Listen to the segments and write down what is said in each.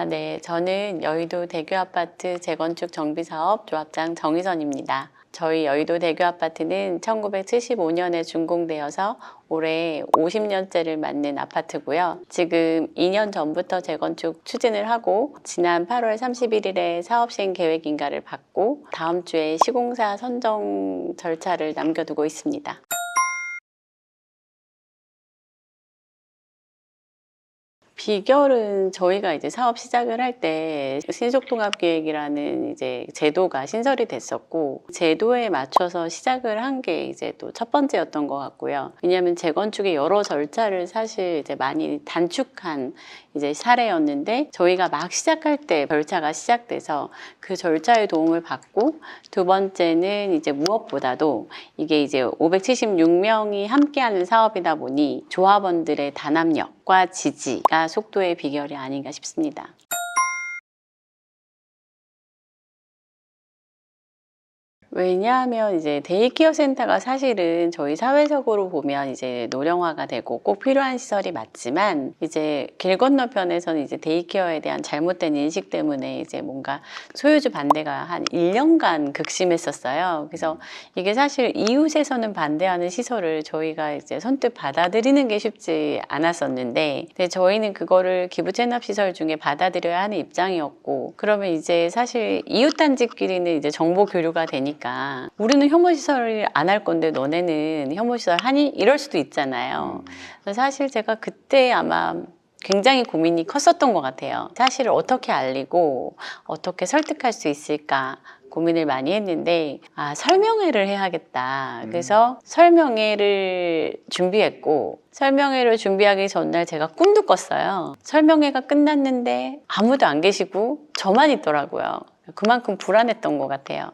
네. 저는 여의도 대교아파트 재건축 정비사업 조합장 정희선입니다. 저희 여의도 대교아파트는 1975년에 준공되어서 올해 50년째를 맞는 아파트고요. 지금 2년 전부터 재건축 추진을 하고 지난 8월 31일에 사업시행 계획인가를 받고 다음 주에 시공사 선정 절차를 남겨두고 있습니다. 비결은 저희가 이제 사업 시작을 할 때 신속통합계획이라는 이제 제도가 신설이 됐었고 제도에 맞춰서 시작을 한 게 이제 또 첫 번째였던 것 같고요. 왜냐하면 재건축의 여러 절차를 사실 이제 많이 단축한 이제 사례였는데 저희가 막 시작할 때 절차가 시작돼서 그 절차의 도움을 받고 두 번째는 이제 무엇보다도 이게 이제 576명이 함께하는 사업이다 보니 조합원들의 단합력과 지지가 속도의 비결이 아닌가 싶습니다. 왜냐하면 이제 데이케어 센터가 사실은 저희 사회적으로 보면 이제 노령화가 되고 꼭 필요한 시설이 맞지만 이제 길 건너편에서는 이제 데이케어에 대한 잘못된 인식 때문에 이제 뭔가 소유주 반대가 한 1년간 극심했었어요. 그래서 이게 사실 이웃에서는 반대하는 시설을 저희가 이제 선뜻 받아들이는 게 쉽지 않았었는데 근데 저희는 그거를 기부 체납 시설 중에 받아들여야 하는 입장이었고 그러면 이제 사실 이웃 단지끼리는 이제 정보 교류가 되니까 우리는 혐오시설을 안 할 건데 너네는 혐오시설 하니? 이럴 수도 있잖아요. 사실 제가 그때 아마 굉장히 고민이 컸었던 것 같아요. 사실을 어떻게 알리고 어떻게 설득할 수 있을까 고민을 많이 했는데 설명회를 해야겠다. 그래서 설명회를 준비했고 설명회를 준비하기 전날 제가 꿈도 꿨어요. 설명회가 끝났는데 아무도 안 계시고 저만 있더라고요. 그만큼 불안했던 것 같아요.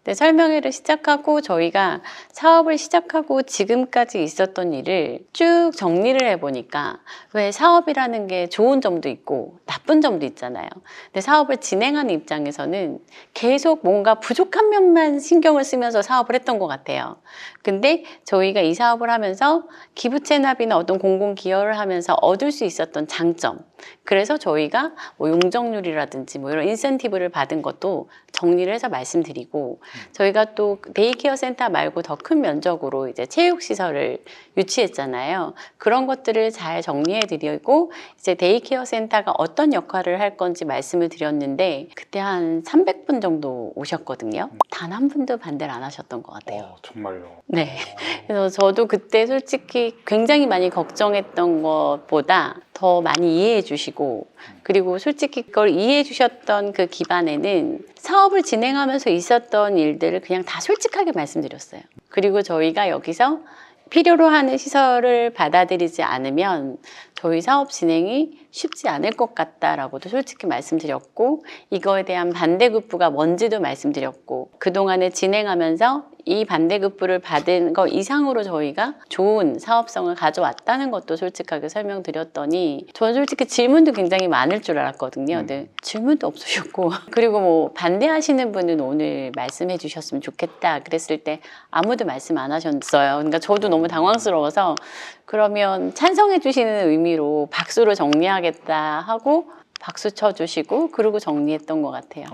네, 설명회를 시작하고 저희가 사업을 시작하고 지금까지 있었던 일을 쭉 정리를 해보니까 왜 사업이라는 게 좋은 점도 있고 나쁜 점도 있잖아요. 근데 사업을 진행하는 입장에서는 계속 뭔가 부족한 면만 신경을 쓰면서 사업을 했던 것 같아요. 근데 저희가 이 사업을 하면서 기부 체납이나 어떤 공공 기여를 하면서 얻을 수 있었던 장점, 그래서 저희가 뭐 용적률이라든지 뭐 이런 인센티브를 받은 것도 정리를 해서 말씀드리고 저희가 또 데이케어 센터 말고 더 큰 면적으로 이제 체육시설을 유치했잖아요. 그런 것들을 잘 정리해 드리고 이제 데이케어 센터가 어떤 역할을 할 건지 말씀을 드렸는데 그때 한 300분 정도 오셨거든요. 단 한 분도 반대를 안 하셨던 것 같아요. 정말요? 네. 그래서 저도 그때 솔직히 굉장히 많이 걱정했던 것보다 더 많이 이해해 주시고 그리고 솔직히 그걸 이해해 주셨던 그 기반에는 사업을 진행하면서 있었던 일들을 그냥 다 솔직하게 말씀드렸어요. 그리고 저희가 여기서 필요로 하는 시설을 받아들이지 않으면 저희 사업 진행이 쉽지 않을 것 같다라고도 솔직히 말씀드렸고 이거에 대한 반대급부가 뭔지도 말씀드렸고 그동안에 진행하면서 이 반대급부를 받은 거 이상으로 저희가 좋은 사업성을 가져왔다는 것도 솔직하게 설명드렸더니 저는 솔직히 질문도 굉장히 많을 줄 알았거든요. 근데 질문도 없으셨고 그리고 뭐 반대하시는 분은 오늘 말씀해 주셨으면 좋겠다 그랬을 때 아무도 말씀 안 하셨어요. 그러니까 저도 너무 당황스러워서 그러면 찬성해 주시는 의미로 박수로 정리하겠다 하고 박수 쳐주시고 그러고 정리했던 것 같아요.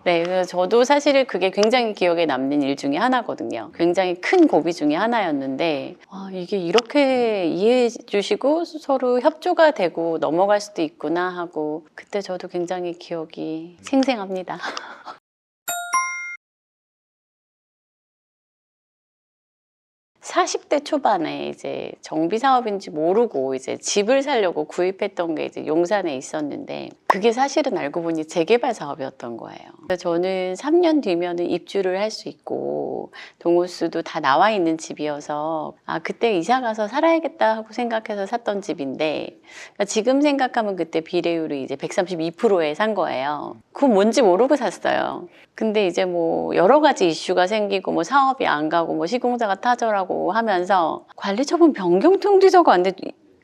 네, 그래서 저도 사실 그게 굉장히 기억에 남는 일 중에 하나거든요. 굉장히 큰 고비 중에 하나였는데 이게 이렇게 이해해 주시고 서로 협조가 되고 넘어갈 수도 있구나 하고 그때 저도 굉장히 기억이 생생합니다. 40대 초반에 이제 정비 사업인지 모르고 이제 집을 사려고 구입했던 게 이제 용산에 있었는데 그게 사실은 알고 보니 재개발 사업이었던 거예요. 그래서 저는 3년 뒤면은 입주를 할 수 있고 동호수도 다 나와 있는 집이어서 그때 이사 가서 살아야겠다 하고 생각해서 샀던 집인데 지금 생각하면 그때 비례율이 이제 132%에 산 거예요. 그건 뭔지 모르고 샀어요. 근데 이제 뭐 여러 가지 이슈가 생기고 뭐 사업이 안 가고 뭐 시공사가 타절하고 하면서 관리처분 변경 통지서가 안 돼.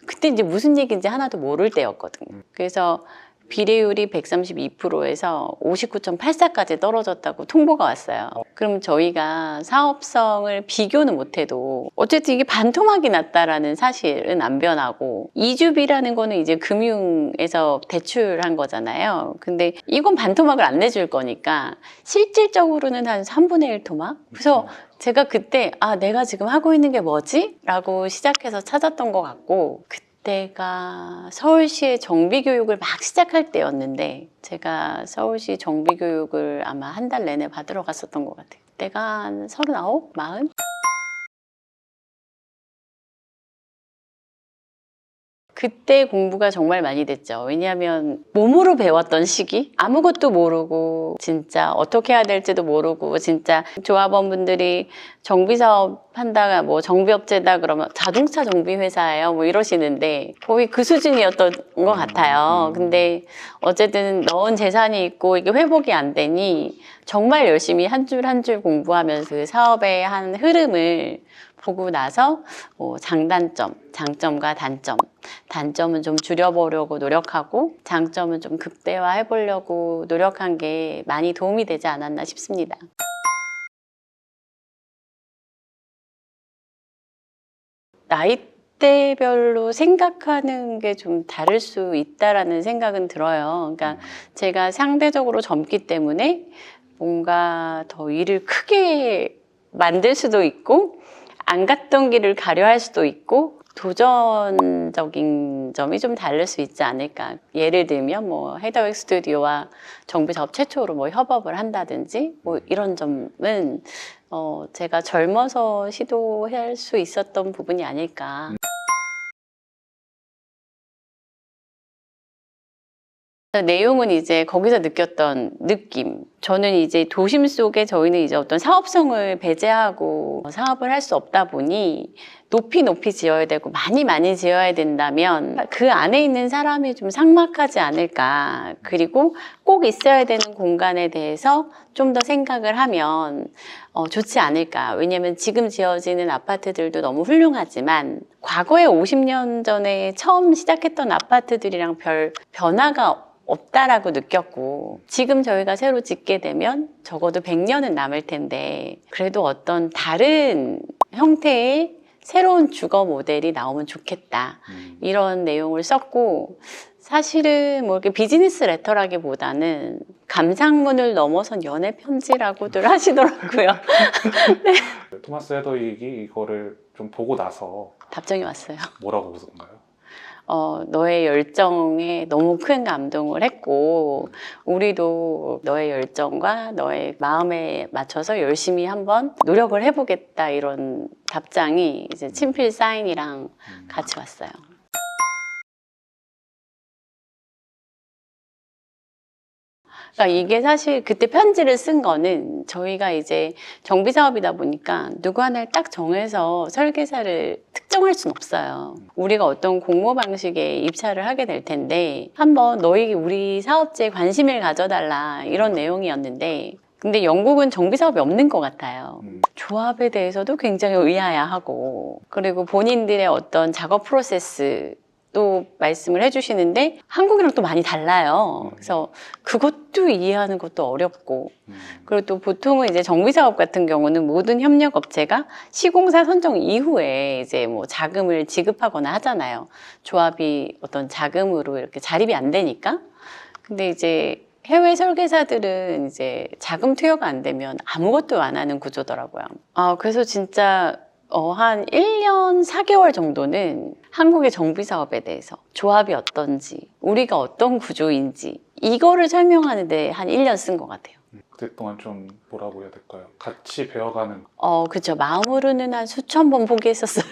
그때 이제 무슨 얘기인지 하나도 모를 때였거든요. 그래서 비례율이 132%에서 59.84까지 떨어졌다고 통보가 왔어요. 그럼 저희가 사업성을 비교는 못해도 어쨌든 이게 반토막이 났다라는 사실은 안 변하고, 이주비라는 거는 이제 금융에서 대출한 거잖아요. 근데 이건 반토막을 안 내줄 거니까 실질적으로는 한 3분의 1 토막? 그래서 제가 그때 내가 지금 하고 있는 게 뭐지? 라고 시작해서 찾았던 것 같고, 그때가 서울시의 정비교육을 막 시작할 때였는데, 제가 서울시 정비교육을 아마 한 달 내내 받으러 갔었던 것 같아요. 그때가 한 39? 40? 그때 공부가 정말 많이 됐죠. 왜냐하면 몸으로 배웠던 시기, 아무것도 모르고 진짜 어떻게 해야 될지도 모르고, 진짜 조합원분들이 정비사업 한다가 뭐 정비업체다 그러면 자동차 정비회사예요 뭐 이러시는데, 거의 그 수준이었던 것 같아요. 근데 어쨌든 넣은 재산이 있고 이게 회복이 안 되니 정말 열심히 한 줄 한 줄 공부하면서 그 사업의 한 흐름을 보고 나서 장단점, 장점과 단점, 단점은 좀 줄여보려고 노력하고 장점은 좀 극대화해 보려고 노력한 게 많이 도움이 되지 않았나 싶습니다. 나이대별로 생각하는 게 좀 다를 수 있다라는 생각은 들어요. 그러니까 제가 상대적으로 젊기 때문에 뭔가 더 일을 크게 만들 수도 있고, 안 갔던 길을 가려 할 수도 있고, 도전적인 점이 좀 다를 수 있지 않을까. 예를 들면 뭐 헤더윅 스튜디오와 정비사업 최초로 뭐 협업을 한다든지 뭐 이런 점은 제가 젊어서 시도할 수 있었던 부분이 아닐까. 내용은 이제 거기서 느꼈던 느낌. 저는 이제 도심 속에 저희는 이제 어떤 사업성을 배제하고 사업을 할 수 없다 보니 높이 지어야 되고 많이 지어야 된다면 그 안에 있는 사람이 좀 삭막하지 않을까. 그리고 꼭 있어야 되는 공간에 대해서 좀 더 생각을 하면 좋지 않을까. 왜냐면 지금 지어지는 아파트들도 너무 훌륭하지만 과거에 50년 전에 처음 시작했던 아파트들이랑 별 변화가 없다라고 느꼈고, 지금 저희가 새로 짓게 되면 적어도 100년은 남을 텐데 그래도 어떤 다른 형태의 새로운 주거 모델이 나오면 좋겠다, 이런 내용을 썼고, 사실은 뭐 이렇게 비즈니스 레터라기보다는 감상문을 넘어선 연애 편지라고들 하시더라고요. 네. 토마스 헤더윅이 이거를 좀 보고 나서 답장이 왔어요. 뭐라고 썼나요? 너의 열정에 너무 큰 감동을 했고, 우리도 너의 열정과 너의 마음에 맞춰서 열심히 한번 노력을 해보겠다, 이런 답장이 이제 친필 사인이랑 같이 왔어요. 그러니까 이게 사실 그때 편지를 쓴 거는 저희가 이제 정비 사업이다 보니까 누구 하나를 딱 정해서 설계사를 특정할 수는 없어요. 우리가 어떤 공모 방식에 입찰을 하게 될 텐데 한번 너희 우리 사업체에 관심을 가져달라, 이런 내용이었는데, 근데 영국은 정비 사업이 없는 것 같아요. 조합에 대해서도 굉장히 의아해하고, 그리고 본인들의 어떤 작업 프로세스 또 말씀을 해주시는데 한국이랑 또 많이 달라요. 그래서 그것도 이해하는 것도 어렵고, 그리고 또 보통은 이제 정비사업 같은 경우는 모든 협력업체가 시공사 선정 이후에 이제 뭐 자금을 지급하거나 하잖아요. 조합이 어떤 자금으로 이렇게 자립이 안 되니까. 근데 이제 해외 설계사들은 이제 자금 투여가 안 되면 아무것도 안 하는 구조더라고요. 그래서 진짜 한 1년 4개월 정도는 한국의 정비 사업에 대해서 조합이 어떤지, 우리가 어떤 구조인지 이거를 설명하는데 한 1년 쓴 것 같아요. 그동안 좀 뭐라고 해야 될까요? 같이 배워가는. 그쵸. 마음으로는 한 수천 번 포기했었어요.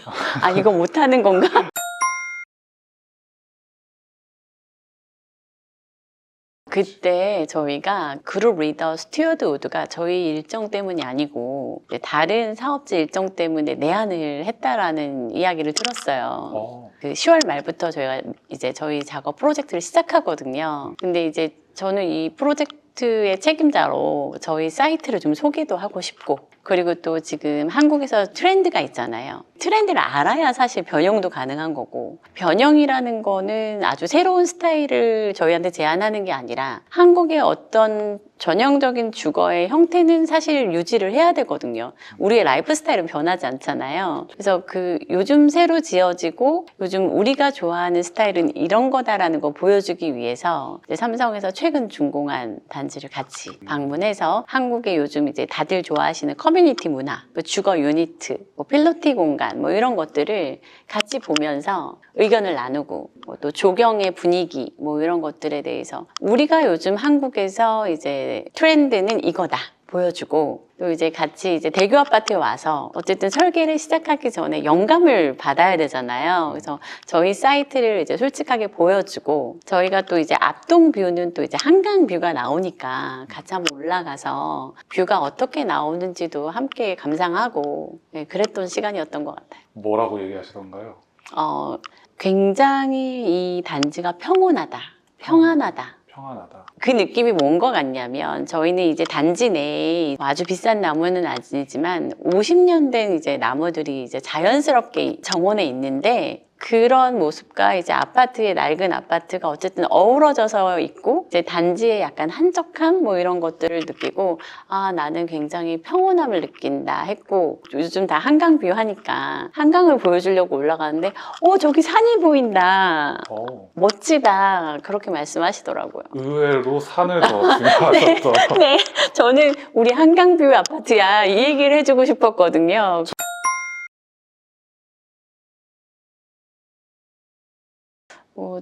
이거 못하는 건가? 그때 저희가 그룹 리더 스튜어드 우드가 저희 일정 때문이 아니고 다른 사업체 일정 때문에 내한을 했다라는 이야기를 들었어요. 그 10월 말부터 저희가 이제 저희 작업 프로젝트를 시작하거든요. 근데 이제 저는 이 프로젝트 프로젝트의 책임자로 저희 사이트를 좀 소개도 하고 싶고, 그리고 또 지금 한국에서 트렌드가 있잖아요. 트렌드를 알아야 사실 변형도 가능한 거고, 변형이라는 거는 아주 새로운 스타일을 저희한테 제안하는 게 아니라 한국의 어떤 전형적인 주거의 형태는 사실 유지를 해야 되거든요. 우리의 라이프 스타일은 변하지 않잖아요. 그래서 그 요즘 새로 지어지고 요즘 우리가 좋아하는 스타일은 이런 거다라는 거 보여주기 위해서 이제 삼성에서 최근 준공한 단지를 같이 방문해서 한국의 요즘 이제 다들 좋아하시는 커뮤니티 문화, 뭐 주거 유니트, 뭐 필로티 공간, 뭐 이런 것들을 같이 보면서 의견을 나누고, 또 조경의 분위기, 뭐 이런 것들에 대해서 우리가 요즘 한국에서 이제 트렌드는 이거다 보여주고, 또 이제 같이 이제 대교 아파트에 와서 어쨌든 설계를 시작하기 전에 영감을 받아야 되잖아요. 그래서 저희 사이트를 이제 솔직하게 보여주고, 저희가 또 이제 앞동 뷰는 또 이제 한강 뷰가 나오니까 같이 한번 올라가서 뷰가 어떻게 나오는지도 함께 감상하고, 네, 그랬던 시간이었던 것 같아요. 뭐라고 얘기하시던가요? 굉장히 이 단지가 평온하다, 평안하다. 평안하다. 그 느낌이 뭔 것 같냐면, 저희는 이제 단지 내에 아주 비싼 나무는 아니지만 50년 된 이제 나무들이 이제 자연스럽게 정원에 있는데, 그런 모습과 이제 아파트의 낡은 아파트가 어쨌든 어우러져서 있고, 이제 단지의 약간 한적함 뭐 이런 것들을 느끼고, 아, 나는 굉장히 평온함을 느낀다 했고, 요즘 다 한강뷰 하니까 한강을 보여주려고 올라가는데, 저기 산이 보인다, 멋지다, 그렇게 말씀하시더라고요. 의외로 산을 더 중요하셨던. 네, 저는 우리 한강뷰 아파트야 이 얘기를 해주고 싶었거든요.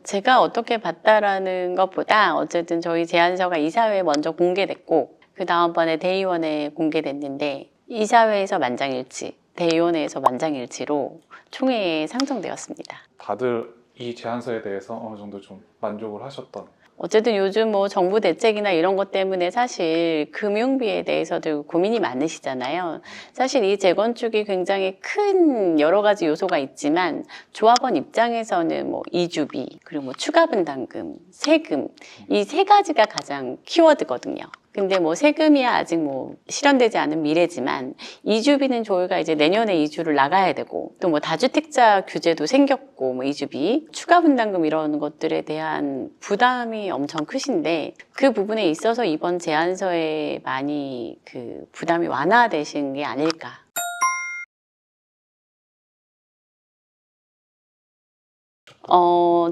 제가 어떻게 봤다라는 것보다 어쨌든 저희 제안서가 이사회에 먼저 공개됐고, 그 다음번에 대의원에 공개됐는데 이사회에서 만장일치, 대의원회에서 만장일치로 총회에 상정되었습니다. 다들 이 제안서에 대해서 어느 정도 좀 만족을 하셨던. 어쨌든 요즘 뭐 정부 대책이나 이런 것 때문에 사실 금융비에 대해서도 고민이 많으시잖아요. 사실 이 재건축이 굉장히 큰 여러 가지 요소가 있지만, 조합원 입장에서는 뭐 이주비, 그리고 뭐 추가 분담금, 세금, 이 세 가지가 가장 키워드거든요. 근데 뭐 세금이야 아직 뭐 실현되지 않은 미래지만, 이주비는 저희가 이제 내년에 이주를 나가야 되고, 또 뭐 다주택자 규제도 생겼고, 뭐 이주비, 추가 분담금 이런 것들에 대한 부담이 엄청 크신데, 그 부분에 있어서 이번 제안서에 많이 그 부담이 완화되신 게 아닐까.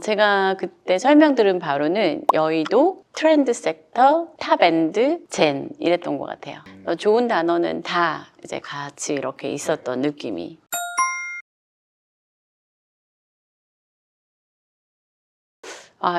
제가 그때 설명드린 바로는 여의도, 트렌드 섹터, 탑엔드, 젠 이랬던 것 같아요. 좋은 단어는 다 이제 같이 이렇게 있었던 느낌이.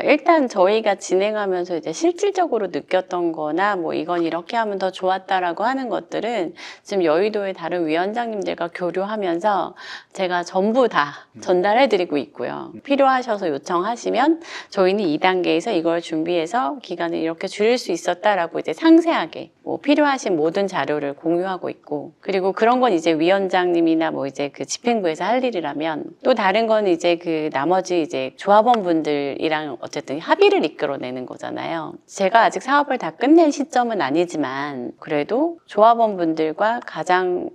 일단 저희가 진행하면서 이제 실질적으로 느꼈던 거나 뭐 이건 이렇게 하면 더 좋았다라고 하는 것들은 지금 여의도의 다른 위원장님들과 교류하면서 제가 전부 다 전달해 드리고 있고요. 필요하셔서 요청하시면 저희는 2단계에서 이걸 준비해서 기간을 이렇게 줄일 수 있었다라고 이제 상세하게 뭐 필요하신 모든 자료를 공유하고 있고, 그리고 그런 건 이제 위원장님이나 뭐 이제 그 집행부에서 할 일이라면, 또 다른 건 이제 그 나머지 이제 조합원분들이랑 어쨌든 합의를 이끌어내는 거잖아요. 제가 아직 사업을 다 끝낸 시점은 아니지만 그래도 조합원분들과 가장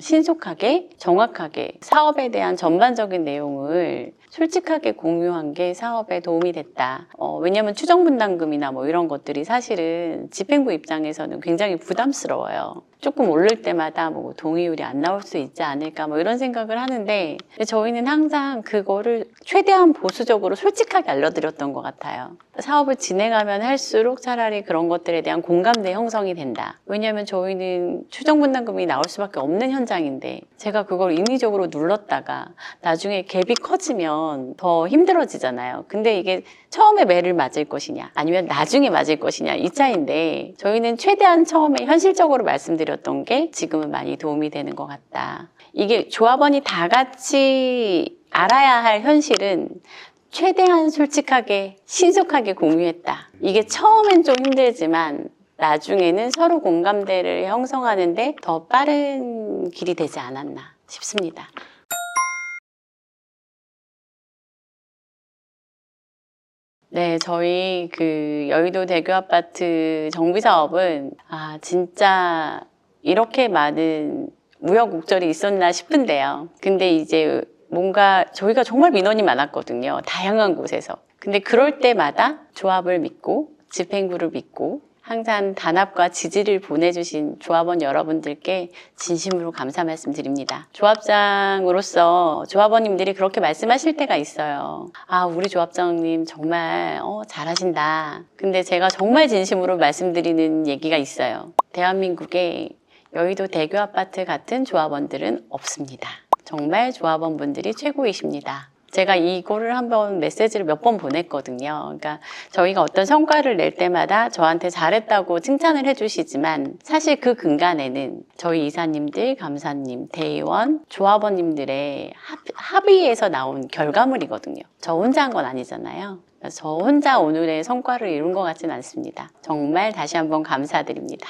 신속하게 정확하게 사업에 대한 전반적인 내용을 솔직하게 공유한 게 사업에 도움이 됐다. 왜냐하면 추정분담금이나 뭐 이런 것들이 사실은 집행부 입장에서는 굉장히 부담스러워요. 조금 오를 때마다 뭐 동의율이 안 나올 수 있지 않을까 뭐 이런 생각을 하는데, 저희는 항상 그거를 최대한 보수적으로 솔직하게 알려드렸던 것 같아요. 사업을 진행하면 할수록 차라리 그런 것들에 대한 공감대 형성이 된다. 왜냐하면 저희는 추정분담금이 나올 수밖에 없는 현장인데, 제가 그걸 인위적으로 눌렀다가 나중에 갭이 커지면 더 힘들어지잖아요. 근데 이게 처음에 매를 맞을 것이냐 아니면 나중에 맞을 것이냐 이 차이인데, 저희는 최대한 처음에 현실적으로 말씀드렸던 게 지금은 많이 도움이 되는 것 같다. 이게 조합원이 다 같이 알아야 할 현실은 최대한 솔직하게 신속하게 공유했다. 이게 처음엔 좀 힘들지만 나중에는 서로 공감대를 형성하는데 더 빠른 길이 되지 않았나 싶습니다. 네, 저희 여의도 대교 아파트 정비 사업은 진짜 이렇게 많은 우여곡절이 있었나 싶은데요. 근데 이제 뭔가 저희가 정말 민원이 많았거든요. 다양한 곳에서. 근데 그럴 때마다 조합을 믿고 집행부를 믿고 항상 단합과 지지를 보내주신 조합원 여러분들께 진심으로 감사 말씀드립니다. 조합장으로서 조합원님들이 그렇게 말씀하실 때가 있어요. 우리 조합장님 정말 잘하신다. 근데 제가 정말 진심으로 말씀드리는 얘기가 있어요. 대한민국에 여의도 대교 아파트 같은 조합원들은 없습니다. 정말 조합원분들이 최고이십니다. 제가 이거를 한번 메시지를 몇 번 보냈거든요. 그러니까 저희가 어떤 성과를 낼 때마다 저한테 잘했다고 칭찬을 해주시지만 사실 그 근간에는 저희 이사님들, 감사님, 대의원, 조합원님들의 합의에서 나온 결과물이거든요. 저 혼자 한 건 아니잖아요. 저 혼자 오늘의 성과를 이룬 것 같지는 않습니다. 정말 다시 한번 감사드립니다.